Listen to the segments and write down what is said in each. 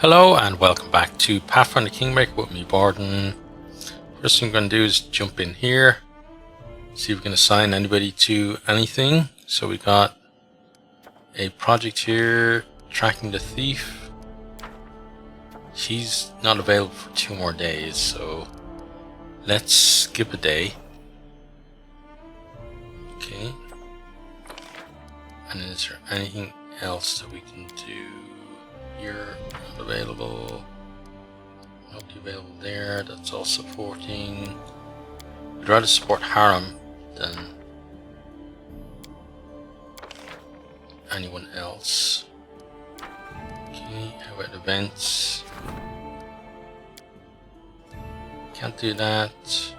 Hello and welcome back to Pathfinder Kingmaker with me, Borden. First thing I'm going to do is jump in here, see if we can assign anybody to anything. So we got a project here, tracking the thief. She's not available for 2 more days, so let's skip a day. Okay. And is there anything else that we can do here? Not available. Nobody available there. That's all supporting. I'd rather support Harem than anyone else. Okay, how about events? Can't do that.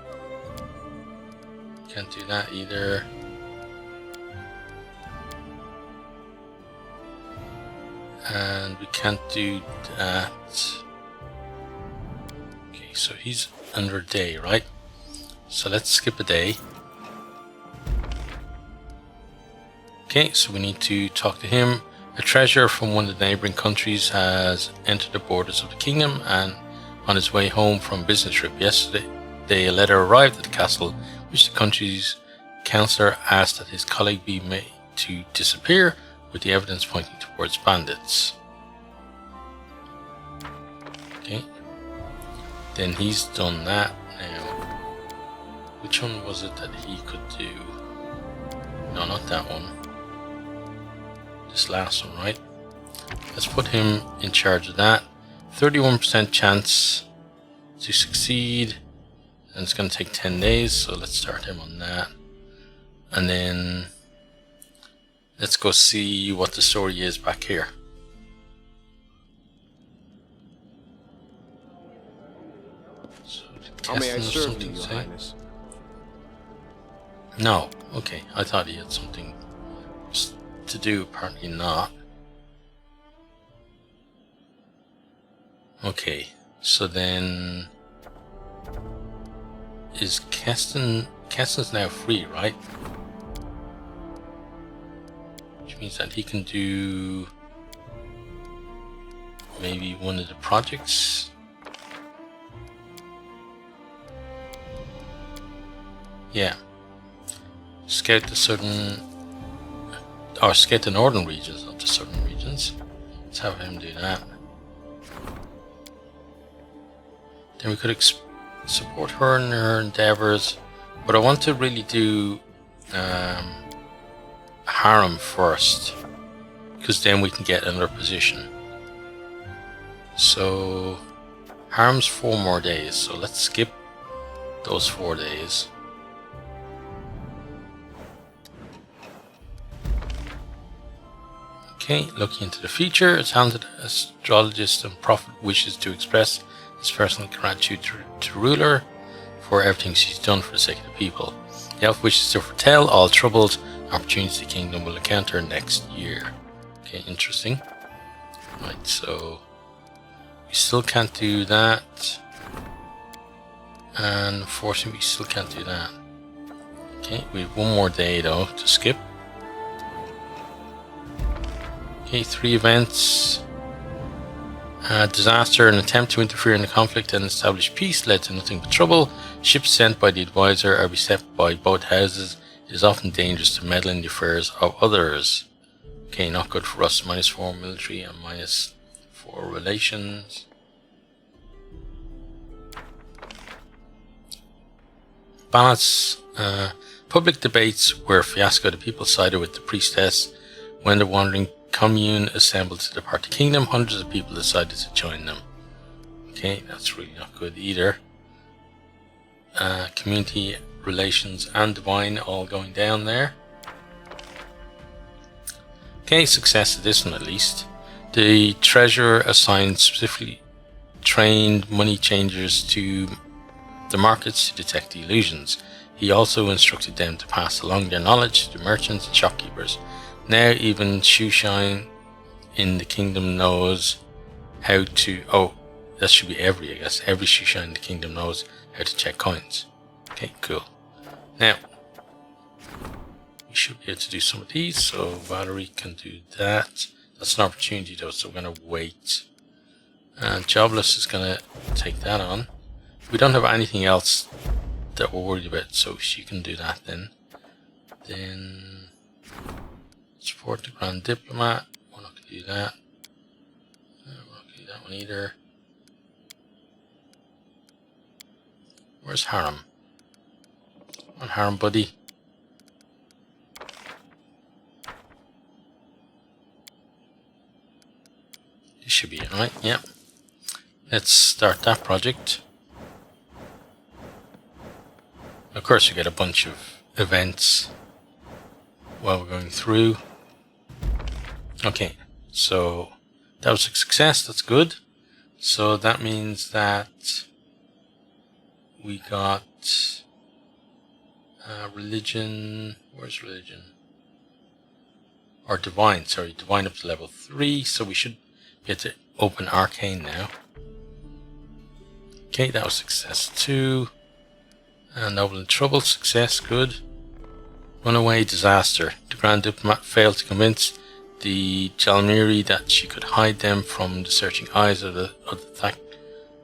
Can't do that either. And we can't do that. Okay, so he's under a day, right? So let's skip a day. Okay, so we need to talk to him. A treasure from one of the neighboring countries has entered the borders of the kingdom, and on his way home from a business trip yesterday, a letter arrived at the castle, which the country's councillor asked that his colleague be made to disappear, with the evidence pointing towards bandits. Okay, then he's done that now. Which one was it that he could do? No, not that one. This last one, right? Let's put him in charge of that. 31% chance to succeed, and it's going to take 10 days, so let's start him on that. And then let's go see what the story is back here. So, how may I serve you, Your Highness? No. Okay, I thought he had something to do, apparently not. Okay, so then is Keston's now free, right? Which means that he can do maybe one of the projects. Yeah. Scout the southern, or scout the northern regions, not the southern regions. Let's have him do that. Then we could support her in her endeavors, but I want to really do Harem first, because then we can get another position. So Harem's 4 more days, so let's skip those 4 days. Okay, looking into the future, a talented astrologist and prophet wishes to express his personal gratitude to ruler for everything she's done for the sake of the people. The elf wishes to foretell all troubles and opportunities the kingdom will encounter next year. Okay, interesting. Right, so we still can't do that. And unfortunately we still can't do that. Okay, we have 1 more day though to skip. Okay, 3 events. Disaster, an attempt to interfere in the conflict and establish peace led to nothing but trouble. Ships sent by the advisor are beset by both houses. It is often dangerous to meddle in the affairs of others. Okay, not good for us. -4 military and -4 relations. Balance. Public debates were a fiasco. The people sided with the priestess. When the wandering commune assembled to depart the kingdom, hundreds of people decided to join them. Okay, that's really not good either. Community relations and divine all going down there. Okay, success of this one at least. The treasurer assigned specifically trained money changers to the markets to detect the illusions. He also instructed them to pass along their knowledge to the merchants and shopkeepers. Now even Shoeshine in the kingdom knows how to... Oh, that should be every, I guess. Every Shoeshine in the kingdom knows how to check coins. Okay, cool. Now, we should be able to do some of these, so Valerie can do that. That's an opportunity though, so we're going to wait. Jobless is going to take that on. We don't have anything else that we're worried about, so she can do that then. Then support the Grand Diplomat. We're not going to do that. We're not going to do that one either. Where's Harem? Come on, Harem, buddy. This should be it, right? Yep. Let's start that project. Of course, you get a bunch of events while we're going through. Okay, so that was a success. That's good. So that means that we got religion. Where's religion? Or divine. Sorry, divine up to level 3. So we should get to open arcane now. Okay, that was success 2. Noble in trouble, success, good. Runaway, disaster. The Grand Diplomat failed to convince the Jalmiri that she could hide them from the searching eyes of the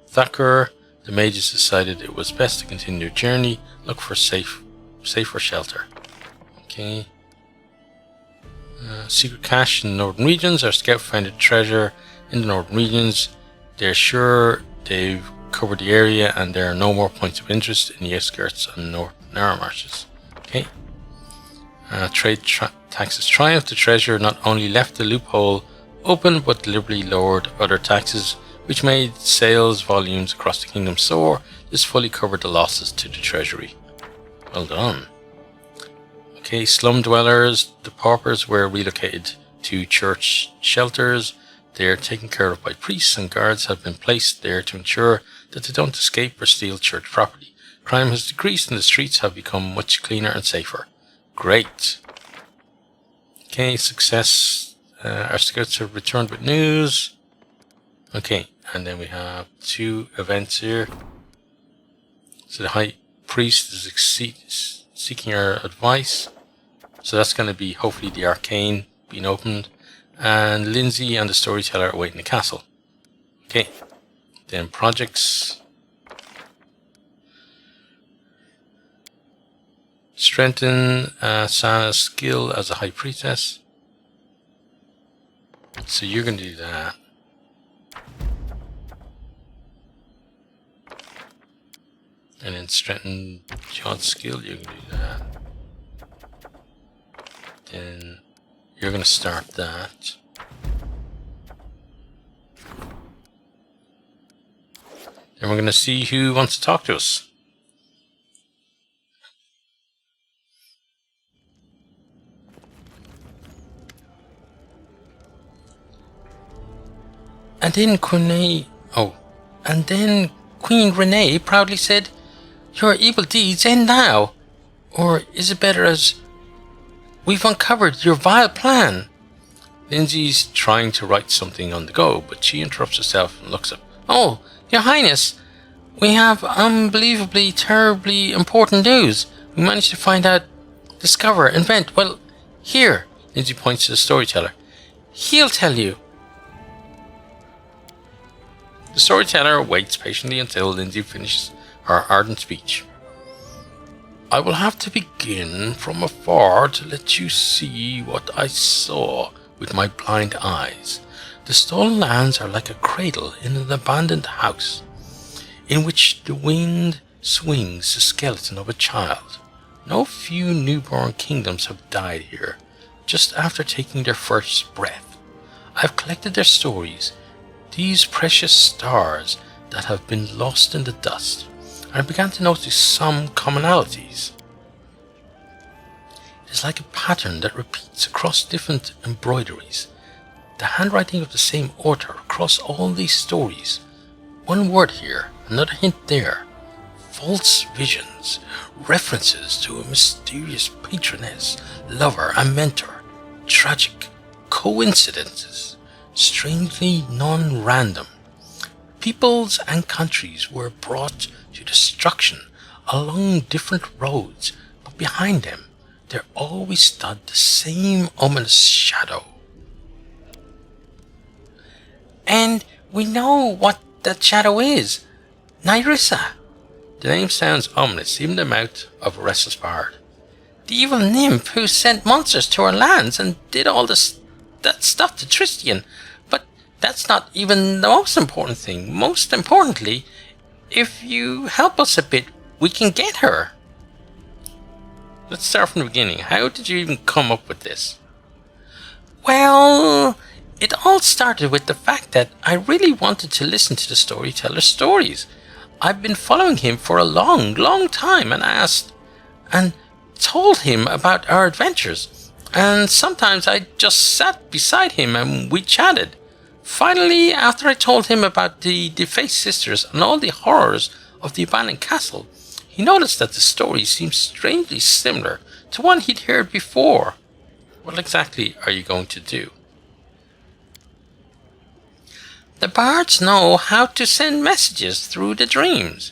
Thacker. The mages decided it was best to continue their journey, look for safer shelter. Okay. Secret cache in the northern regions. Our scout found a treasure in the northern regions. They're sure they've covered the area and there are no more points of interest in the outskirts and north narrow marshes. Okay. Trade taxes triumph. The treasure not only left the loophole open but deliberately lowered other taxes, which made sales volumes across the kingdom soar. This fully covered the losses to the treasury. Well done. Okay, slum dwellers. The paupers were relocated to church shelters. They are taken care of by priests, and guards have been placed there to ensure that they don't escape or steal church property. Crime has decreased and the streets have become much cleaner and safer. Great. Okay, success. Our scouts have returned with news. Okay, and then we have 2 events here. So the High Priest is seeking our advice. So that's going to be hopefully the arcane being opened. And Lindsay and the storyteller are waiting in the castle. Okay. Then projects. Strengthen Sana's skill as a high priestess. So you're going to do that. And then strengthen John's skill. You're going to do that. Then you're going to start that. Then we're going to see who wants to talk to us. And then Queen Renee proudly said, "Your evil deeds end now. Or is it better as we've uncovered your vile plan?" Lindsay's trying to write something on the go, but she interrupts herself and looks up. "Oh, Your Highness, we have unbelievably, terribly important news. We managed to find out, discover, invent, well, here." Lindsay points to the storyteller. "He'll tell you." The storyteller waits patiently until Lindsay finishes her ardent speech. "I will have to begin from afar to let you see what I saw with my blind eyes. The stolen lands are like a cradle in an abandoned house, in which the wind swings the skeleton of a child. No few newborn kingdoms have died here, just after taking their first breath. I've collected their stories, these precious stars that have been lost in the dust, and I began to notice some commonalities. It is like a pattern that repeats across different embroideries, the handwriting of the same author across all these stories. One word here, another hint there. False visions, references to a mysterious patroness, lover, and mentor. Tragic coincidences, strangely non-random. Peoples and countries were brought to destruction along different roads, but behind them there always stood the same ominous shadow. And We know what that shadow is. Nyrissa. The name sounds ominous, even in the mouth of a restless bard. The evil nymph who sent monsters to our lands and did all that stuff to Tristian. But that's not even the most important thing. Most importantly, if you help us a bit, we can get her. Let's start from the beginning. How did you even come up with this? Well, it all started with the fact that I really wanted to listen to the storyteller's stories. I've been following him for a long, long time and told him about our adventures. And sometimes I just sat beside him and we chatted. Finally, after I told him about the defaced sisters and all the horrors of the abandoned castle, he noticed that the story seemed strangely similar to one he'd heard before. What exactly are you going to do? The bards know how to send messages through the dreams.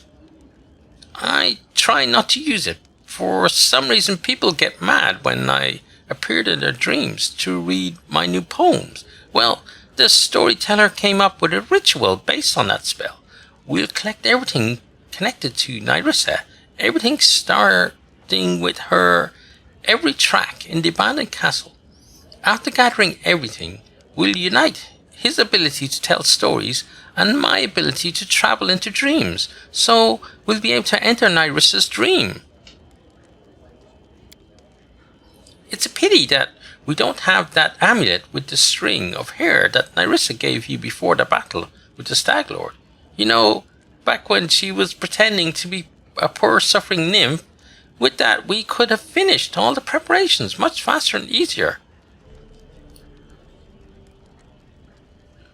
I try not to use it. For some reason, people get mad when I appeared in their dreams to read my new poems. Well, the storyteller came up with a ritual based on that spell. We'll collect everything connected to Nyrissa, everything starting with her every track in the abandoned castle. After gathering everything, we'll unite his ability to tell stories and my ability to travel into dreams, so we'll be able to enter Nyrissa's dream. It's a pity that we don't have that amulet with the string of hair that Nyrissa gave you before the battle with the Stag Lord. You know, back when she was pretending to be a poor suffering nymph. With that, we could have finished all the preparations much faster and easier.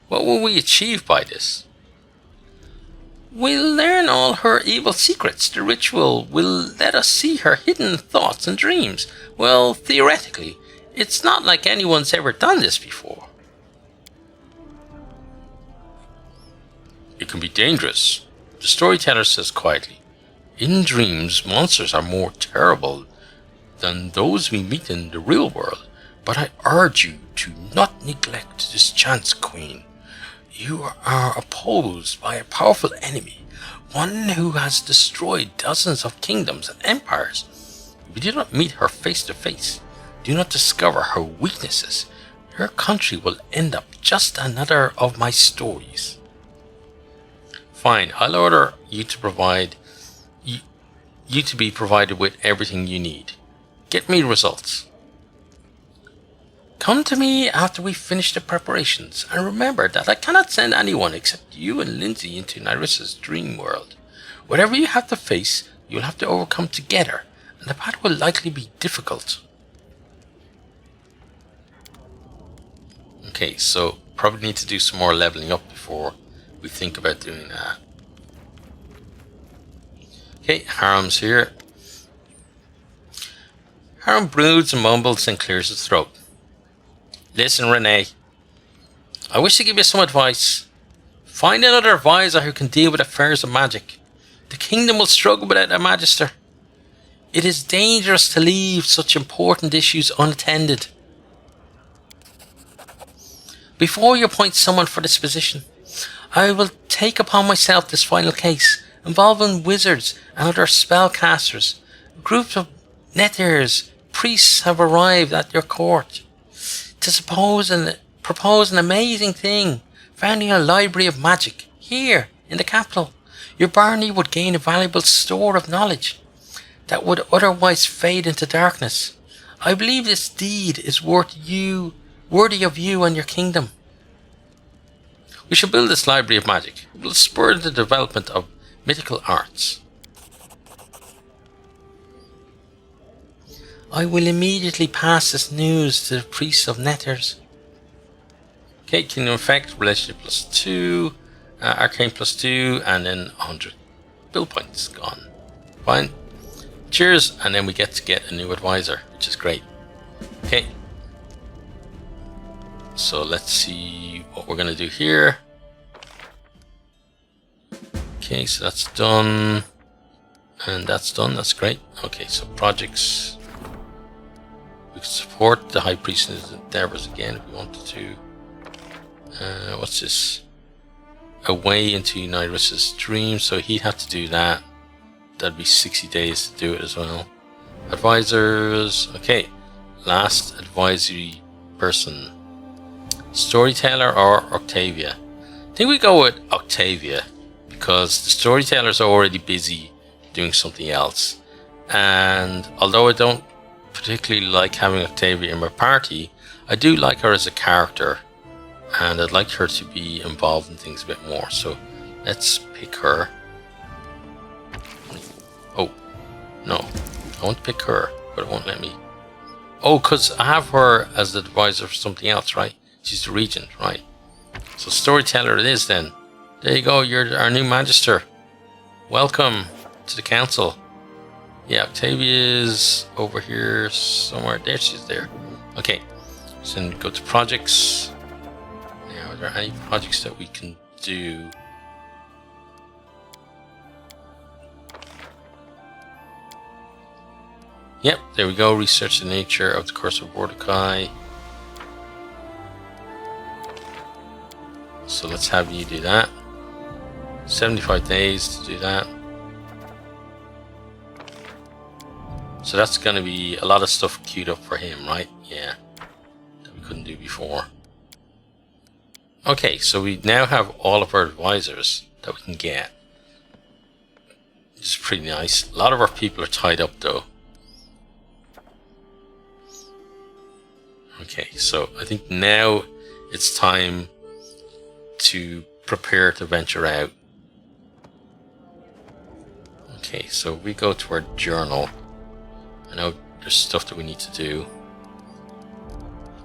What will we achieve by this? We'll learn all her evil secrets. The ritual will let us see her hidden thoughts and dreams. Well, theoretically, it's not like anyone's ever done this before. It can be dangerous, the storyteller says quietly. In dreams, monsters are more terrible than those we meet in the real world. But I urge you to not neglect this chance, Queen. You are opposed by a powerful enemy, one who has destroyed dozens of kingdoms and empires. If you do not meet her face to face, do not discover her weaknesses, your country will end up just another of my stories. Fine, I'll order you to provide you to be provided with everything you need. Get me results. Come to me after we finish the preparations, and remember that I cannot send anyone except you and Lindsay into Nyrissa's dream world. Whatever you have to face, you'll have to overcome together, and the path will likely be difficult. Okay, so probably need to do some more leveling up before we think about doing that. Okay, Harem's here. Harem broods and mumbles and clears his throat. Listen, Renee. I wish to give you some advice. Find another advisor who can deal with affairs of magic. The kingdom will struggle without a magister. It is dangerous to leave such important issues unattended. Before you appoint someone for this position, I will take upon myself this final case, involving wizards and other spellcasters. Groups of nethers, priests have arrived at your court to propose an amazing thing, founding a library of magic here in the capital. Your barony would gain a valuable store of knowledge that would otherwise fade into darkness. I believe this deed is worthy of you and your kingdom. We should build this library of magic. It will spur the development of mythical arts. I will immediately pass this news to the priests of Nethers. Okay, Kingdom Effect, Relationship +2, Arcane +2, and then 100 build points gone. Fine. Cheers, and then we get to get a new advisor, which is great. Okay. So let's see what we're going to do here. Okay, so that's done. And that's done, that's great. Okay, so projects. We can support the High Priestess endeavors again if we wanted to. What's this? away into Nyrus's dream, so he'd have to do that. That'd be 60 days to do it as well. Advisors. Okay, last advisory person. Storyteller or Octavia? I think we go with Octavia because the storyteller's already busy doing something else. And although I don't particularly like having Octavia in my party, I do like her as a character. And I'd like her to be involved in things a bit more. So let's pick her. Oh, no. I want to pick her, but it won't let me. Oh, because I have her as the advisor for something else, right? She's the regent, right? So storyteller it is then. There you go, you're our new magister. Welcome to the council. Yeah, Octavia's over here somewhere. There she is there. Okay, so then go to projects. Now, are there any projects that we can do? Yep, there we go. Research the nature of the curse of Mordecai. So let's have you do that. 75 days to do that. So that's going to be a lot of stuff queued up for him, right? Yeah, that we couldn't do before. Okay, so we now have all of our advisors that we can get. Which is pretty nice. A lot of our people are tied up though. Okay, so I think now it's time to prepare to venture out. Okay, so we go to our journal. I know there's stuff that we need to do.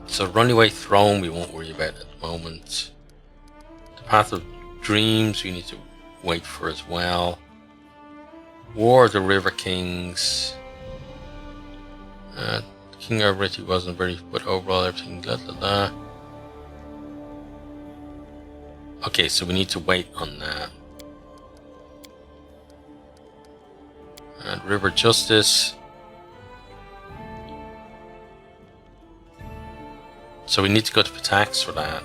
So Runaway Throne we won't worry about at the moment. The Path of Dreams we need to wait for as well. War of the River Kings. King Arbrity wasn't very, but overall everything blah blah blah. Okay, so we need to wait on that. And River Justice. So we need to go to Patax for that.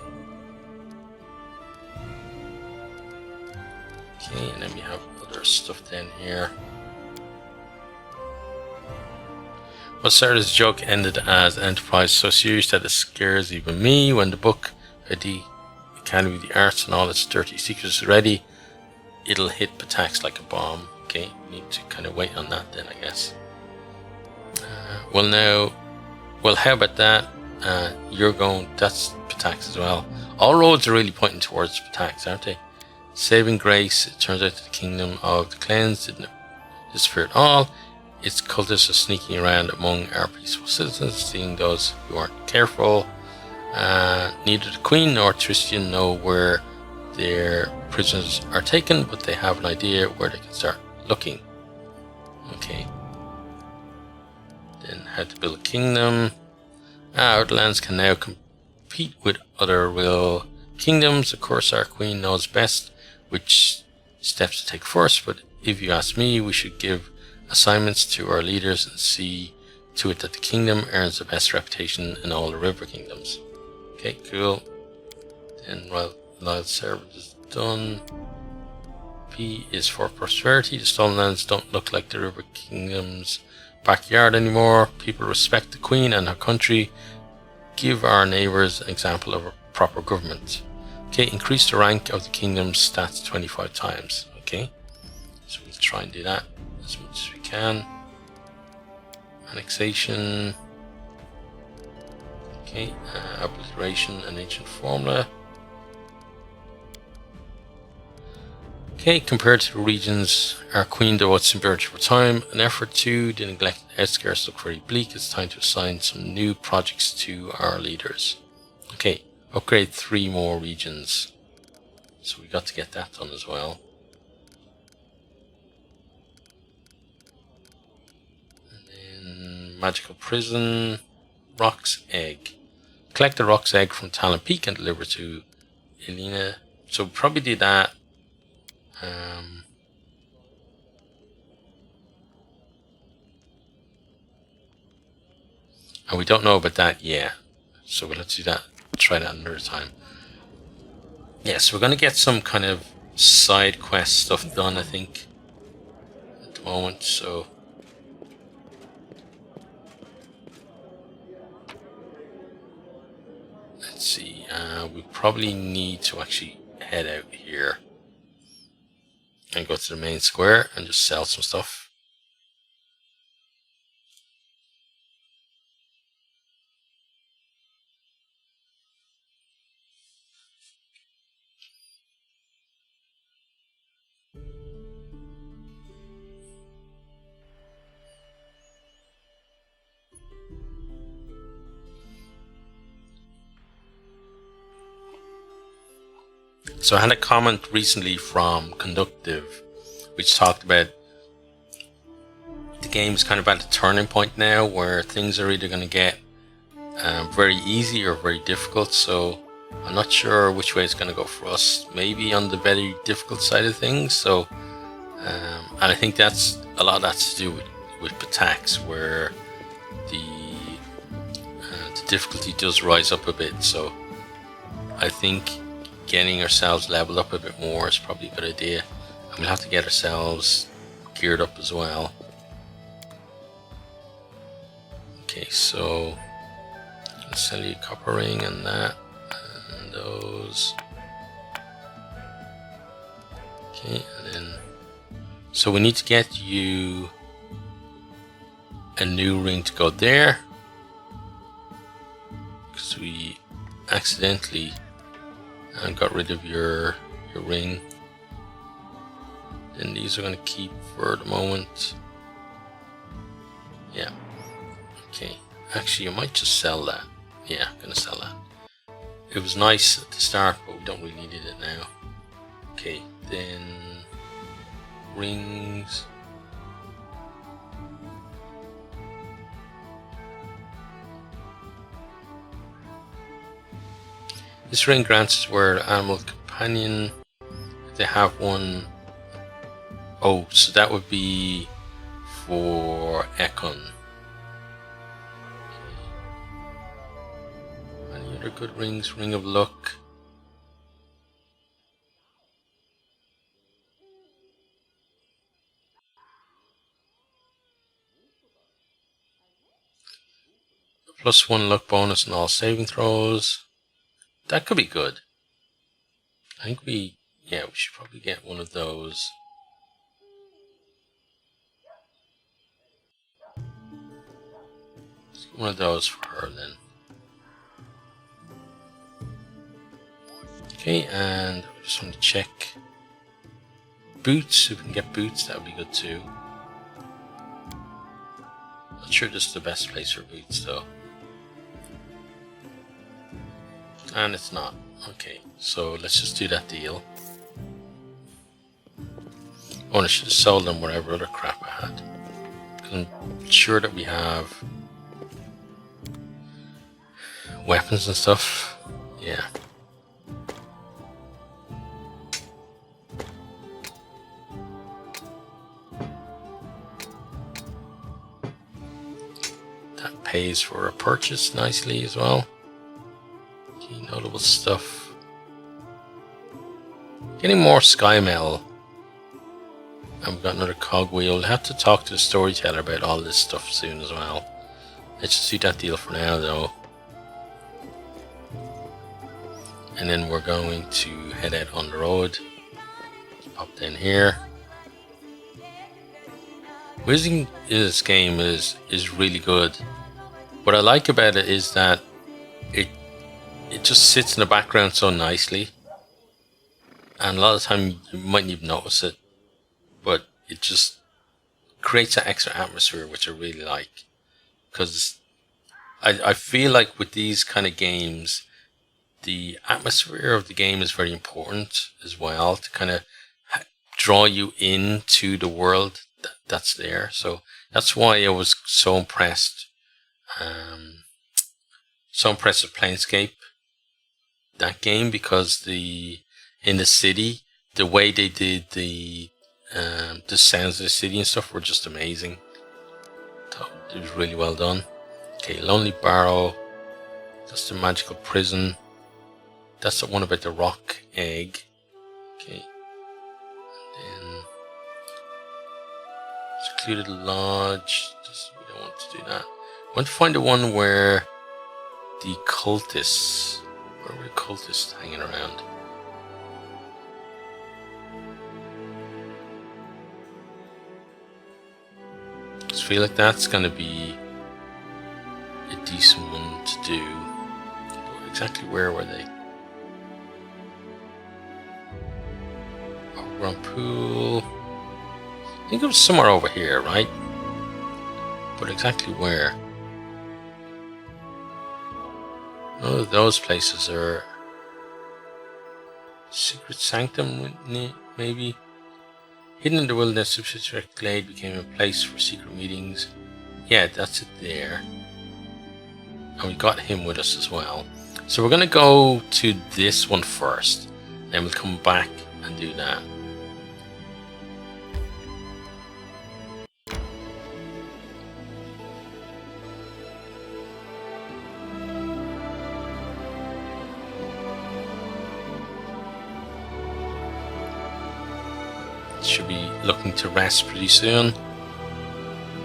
Okay, and then we have other stuff down here. What started as a joke ended as an enterprise so serious that it scares even me. When the book, the Academy of the Arts and all its dirty secrets is ready, it'll hit Patax like a bomb. Okay, we need to kind of wait on that then, I guess. Well, how about that? You're going, that's Patax as well. All roads are really pointing towards Patax, aren't they? Saving grace, it turns out that the kingdom of the cleansed didn't disappear at all. Its cultists are sneaking around among our peaceful citizens, seeing those who aren't careful. Neither the Queen nor Tristan know where their prisoners are taken, but they have an idea where they can start looking. Okay. Then how to build a kingdom. Outlands can now compete with other real kingdoms. Of course, our Queen knows best which steps to take first, but if you ask me, we should give assignments to our leaders and see to it that the kingdom earns the best reputation in all the river kingdoms. Okay, cool. Then while servant is done, P is for prosperity. The stolen lands don't look like the river kingdom's backyard anymore. People respect the Queen and her country. Give our neighbours an example of a proper government. Okay, increase the rank of the kingdom's stats 25 times. Okay, so we'll try and do that as much as we can. Annexation. Okay, obliteration and ancient formula. Okay, compared to the regions, our Queen devotes imperative time and effort to. The neglected outskirts look very bleak. It's time to assign some new projects to our leaders. Okay, upgrade 3 more regions. So we got to get that done as well. And then magical prison, Rock's Egg. Collect the Rock's Egg from Talon Peak and deliver to Elena. So we'll probably do that. And we don't know about that yet, so we'll have to do that, try that another time. Yes, we're going to get some kind of side quest stuff done, I think, at the moment. So let's see. We probably need to actually head out here and go to the main square and just sell some stuff. So I had a comment recently from Conductive, which talked about the game is kind of at a turning point now where things are either going to get very easy or very difficult. So I'm not sure which way it's going to go for us. Maybe on the very difficult side of things. So, and I think that's a lot of that's to do with Patax, where the difficulty does rise up a bit. So I think getting ourselves leveled up a bit more is probably a good idea, and we'll have to get ourselves geared up as well. Okay, so let's sell you a copper ring and that, and those. Okay, and then so we need to get you a new ring to go there, because we accidentally got rid of your ring. And these are going to keep for the moment. Yeah. Okay. Actually, I might just sell that. Yeah, I'm going to sell that. It was nice at the start, but we don't really need it now. Okay, then rings. This ring grants us where animal companion, if they have one. Oh, so that would be for Ekon. Any other good rings? Ring of Luck. +1 luck bonus on all saving throws. That could be good. I think we should probably get one of those. Let's get one of those for her then. Okay, and I just want to check boots. If we can get boots, that would be good too. Not sure this is the best place for boots though. And it's not. Okay, so let's just do that deal. Oh, I should have sold them whatever other crap I had. I'm sure that we have weapons and stuff. Yeah. That pays for a purchase nicely as well. Key notable stuff. Getting more sky mail. And we've got another cogwheel. We'll have to talk to the storyteller about all this stuff soon as well. Let's just do that deal for now though. And then we're going to head out on the road. Pop down here. Whizzing in this game is really good. What I like about it is that it just sits in the background so nicely. And a lot of the time you mightn't even notice it. But it just creates that extra atmosphere, which I really like. Because I feel like with these kind of games, the atmosphere of the game is very important as well to kind of draw you into the world that's there. So that's why I was so impressed. So impressed with Planescape, that game, because in the city, the way they did the sounds of the city and stuff were just amazing. So it was really well done. Okay, Lonely Barrow. That's the magical prison. That's the one about the rock egg. Okay. Then secluded lodge. We don't want to do that. I want to find the one where the cultists. Where were the cultists hanging around? I just feel like that's going to be a decent one to do. But exactly where were they? Overgrown pool. I think it was somewhere over here, right? But exactly where? None of those places are... Secret Sanctum, maybe? Hidden in the wilderness, subterranean glade became a place for secret meetings. Yeah, that's it there. And we got him with us as well. So we're going to go to this one first. Then we'll come back and do that. Should be looking to rest pretty soon.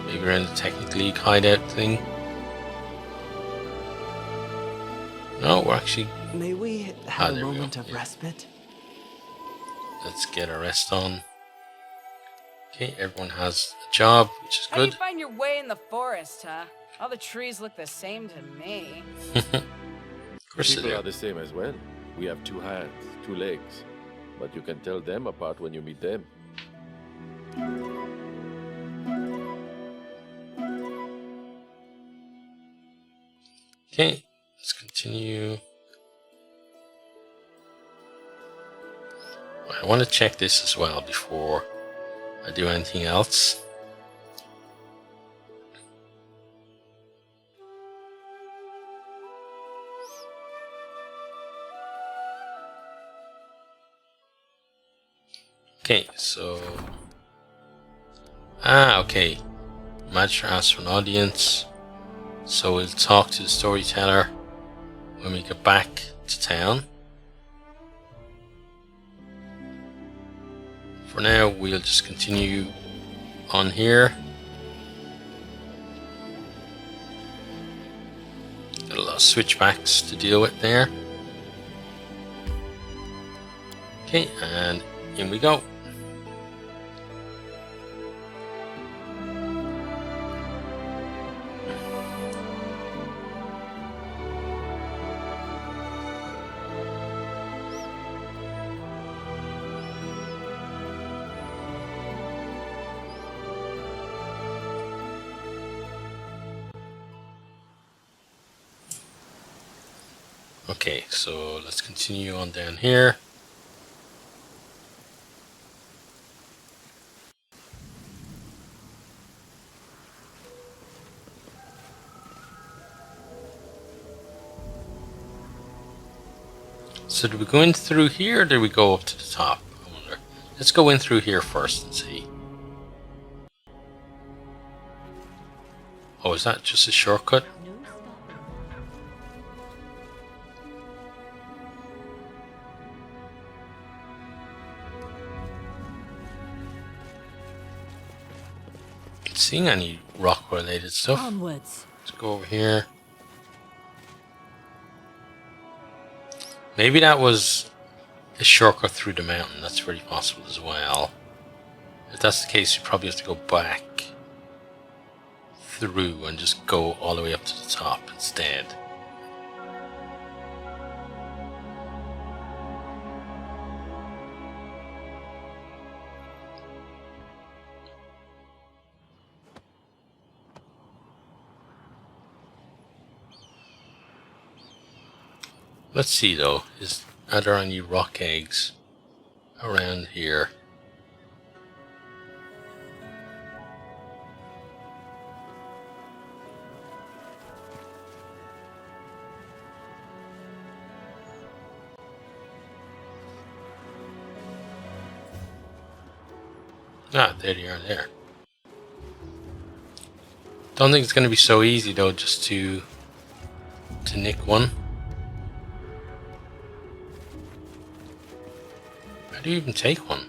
Maybe around the Technic League hideout thing. No, we're actually... May we have a moment of respite? Let's get our rest on. Okay, everyone has a job, which is How do you good. find your way in the forest, huh? All the trees look the same to me. Of course they People do. are the same as well. We have 2 hands, 2 legs. But you can tell them apart when you meet them. Okay, let's continue. I want to check this as well before I do anything else. Okay, so... okay. Magister asks for an audience. So we'll talk to the storyteller when we get back to town. For now, we'll just continue on here. Got a lot of switchbacks to deal with there. Okay, and in we go. Okay, so let's continue on down here. So did we go in through here or did we go up to the top? I wonder. Let's go in through here first and see. Oh, is that just a shortcut? Seeing any rock related stuff. Onwards. Let's go over here. Maybe that was a shortcut through the mountain. That's very possible as well. If that's the case, you probably have to go back through and just go all the way up to the top instead. Let's see though, are there any rock eggs around here? Ah, there they are there. Don't think it's going to be so easy though, just to nick one. How do you even take one?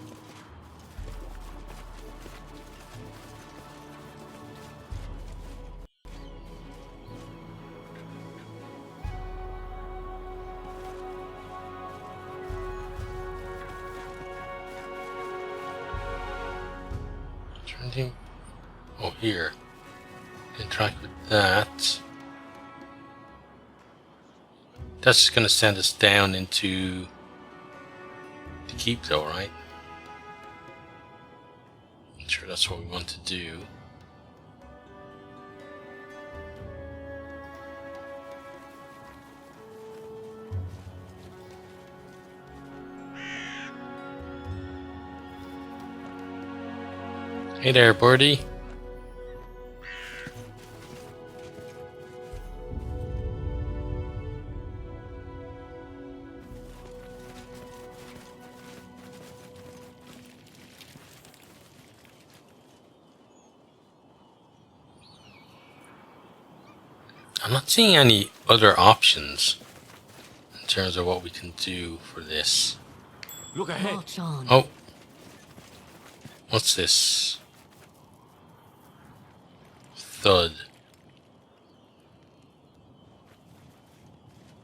Oh, here. Interact with that. That's just going to send us down into the keep though, right? I'm sure that's what we want to do. Hey there, birdie. I'm not seeing any other options in terms of what we can do for this. Look ahead. March on. Oh. What's this? Thud.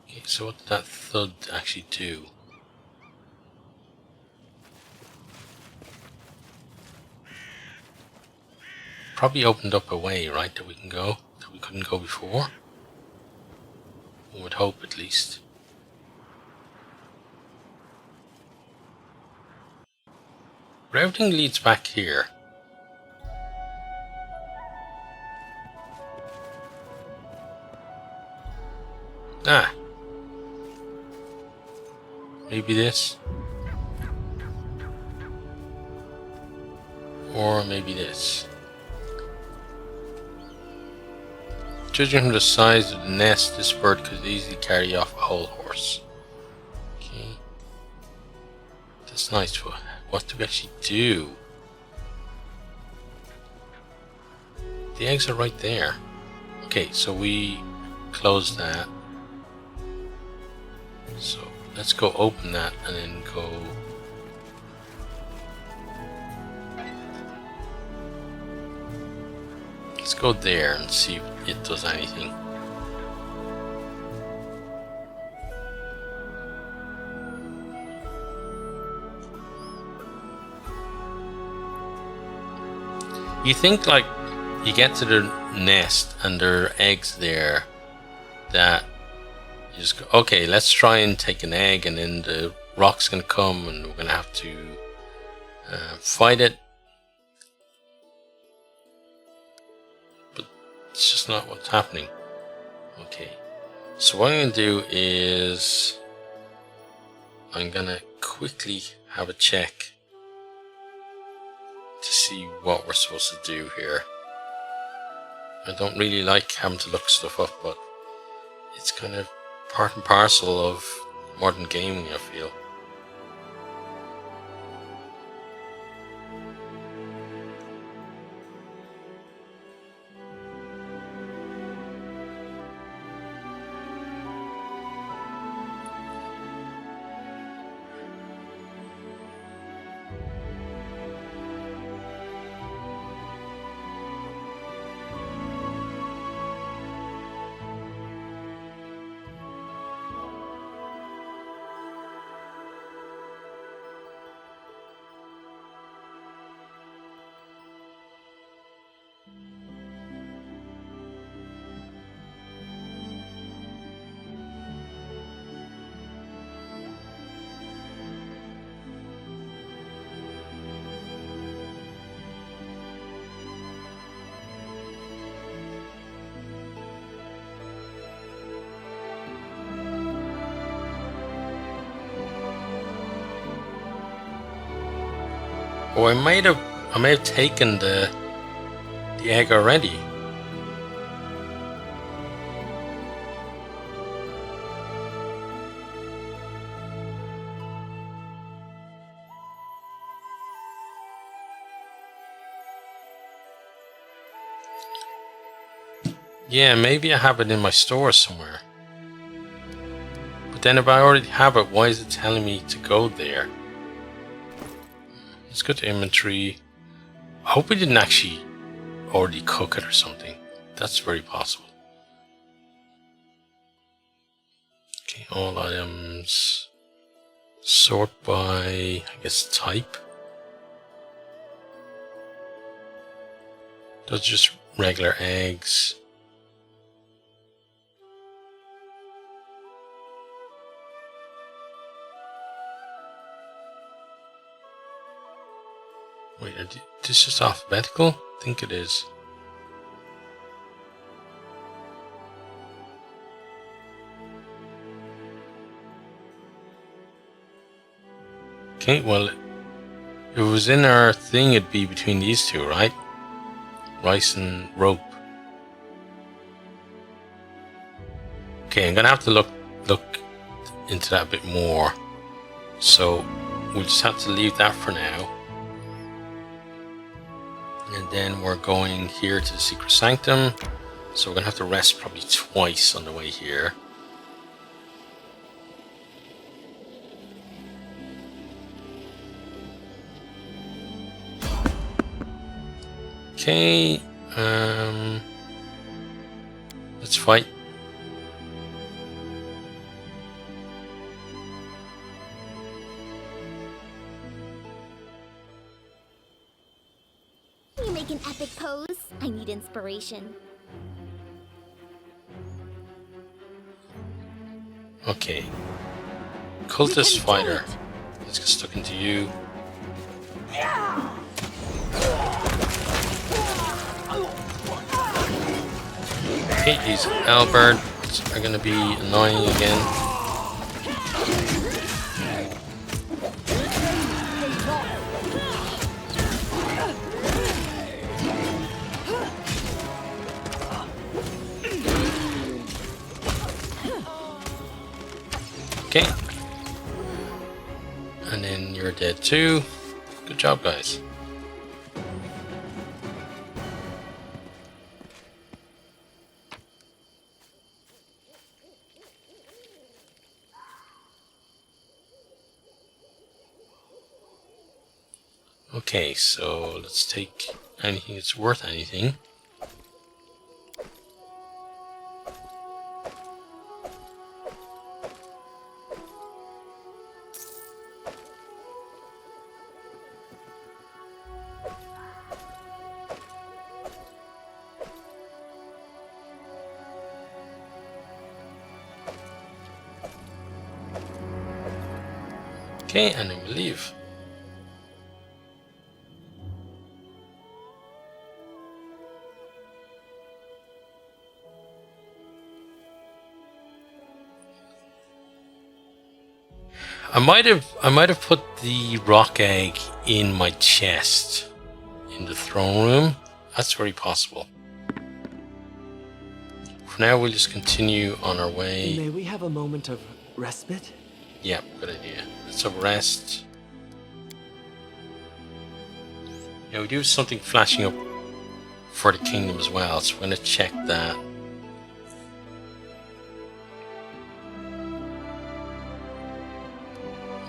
Okay, so what did that thud actually do? Probably opened up a way, right, that we can go, that we couldn't go before. One would hope, at least. But everything leads back here. Ah. Maybe this. Or maybe this. Judging from the size of the nest, this bird could easily carry off a whole horse. Okay. That's nice. What do we actually do? The eggs are right there. Okay, so we close that. So let's go open that and then go. Let's go there and see if it does anything. You think like you get to the nest and there are eggs there that you just go, okay, let's try and take an egg and then the rock's gonna come and we're gonna have to fight it. But it's just not what's happening. Okay, so what I'm gonna do is I'm gonna quickly have a check to see what we're supposed to do here. I don't really like having to look stuff up, but it's kind of part and parcel of modern gaming, I feel. Oh, I may have taken the egg already. Yeah, maybe I have it in my store somewhere. But then if I already have it, why is it telling me to go there? let's go to inventory. I hope we didn't actually already cook it or something. That's very possible. Okay, all items. Sort by, I guess, type. Those are just regular eggs. Wait, is this just alphabetical? I think it is. Okay, well, if it was in our thing, it'd be between these two, right? Rice and rope. Okay, I'm gonna have to look into that a bit more. So we'll just have to leave that for now. And then we're going here to the Secret Sanctum. So we're gonna have to rest probably twice on the way here. Okay, let's fight. You make an epic pose. I need inspiration. Okay. Cultist fighter. Let's get stuck into you. Okay, these Albirds are gonna be annoying again. Okay. And then you're dead too. Good job, guys. Okay, so let's take anything that's worth anything. Okay, and then we leave. I might have put the rock egg in my chest in the throne room. That's very possible. For now, we'll just continue on our way. May we have a moment of respite? Yeah, good idea. Let's have a rest. Yeah, we do have something flashing up for the kingdom as well, so we're going to check that.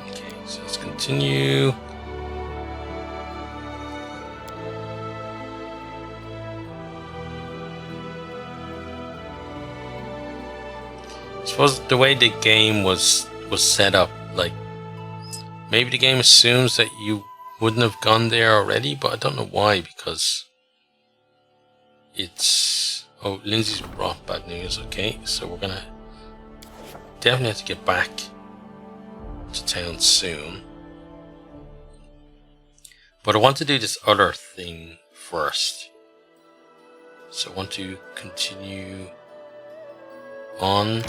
Okay, so let's continue. I suppose the way the game was set up, like, maybe the game assumes that you wouldn't have gone there already, but I don't know why, because it's... Oh, Lindsay's brought bad news. Okay, so we're gonna definitely have to get back to town soon. But I want to do this other thing first. So I want to continue on.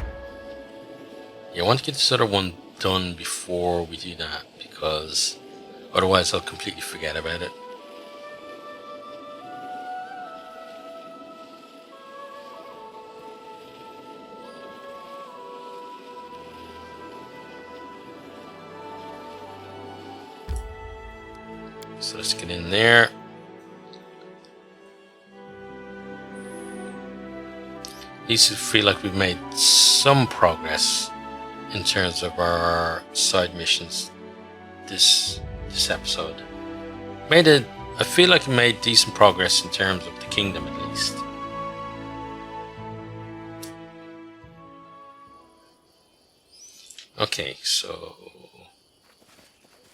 Yeah, I want to get this other one done before we do that, because otherwise I'll completely forget about it. So let's get in there. At least I feel like we've made some progress in terms of our side missions this episode. I feel like I made decent progress in terms of the kingdom at least. Okay, so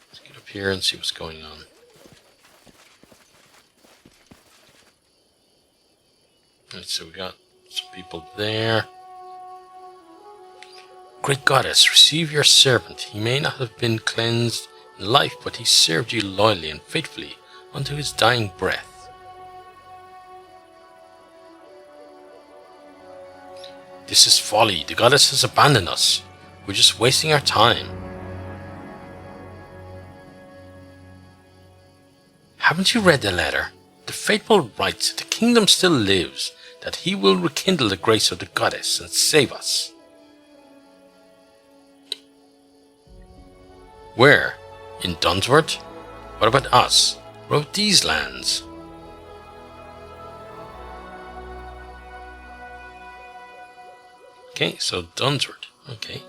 let's get up here and see what's going on. Right, so we got some people there. Great goddess, receive your servant. He may not have been cleansed in life, but he served you loyally and faithfully unto his dying breath. This is folly. The goddess has abandoned us. We're just wasting our time. Haven't you read the letter? The faithful writes that the kingdom still lives, that he will rekindle the grace of the goddess and save us. Where? In Dunsworth? What about us? What about these lands? Okay, so Dunsworth. Okay.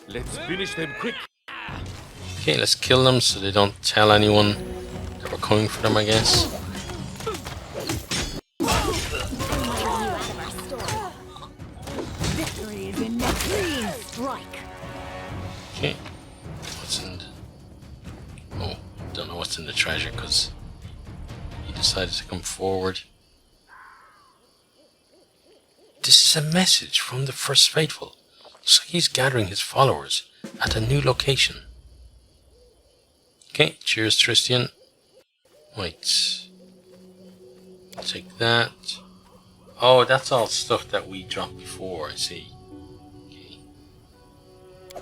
Let's finish them quick. Okay, let's kill them so they don't tell anyone that we're coming for them, I guess. Victory is in next green strike. Okay. What's in the... Oh, don't know what's in the treasure because he decided to come forward. This is a message from the First Faithful. Looks like he's gathering his followers at a new location. Okay, cheers Tristan. Wait. Take that. Oh, that's all stuff that we dropped before, I see. Okay.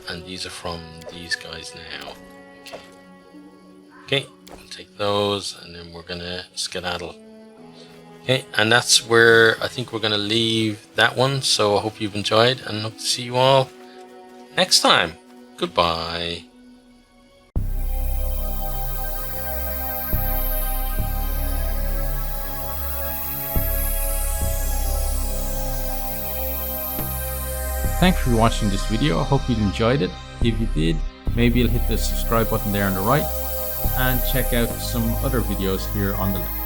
And these are from these guys now. Okay. Okay, we'll take those and then we're gonna skedaddle. Okay, and that's where I think we're gonna leave that one. So I hope you've enjoyed and hope to see you all next time. Goodbye. Thanks for watching this video. I hope you enjoyed it. If you did, maybe you'll hit the subscribe button there on the right and check out some other videos here on the left.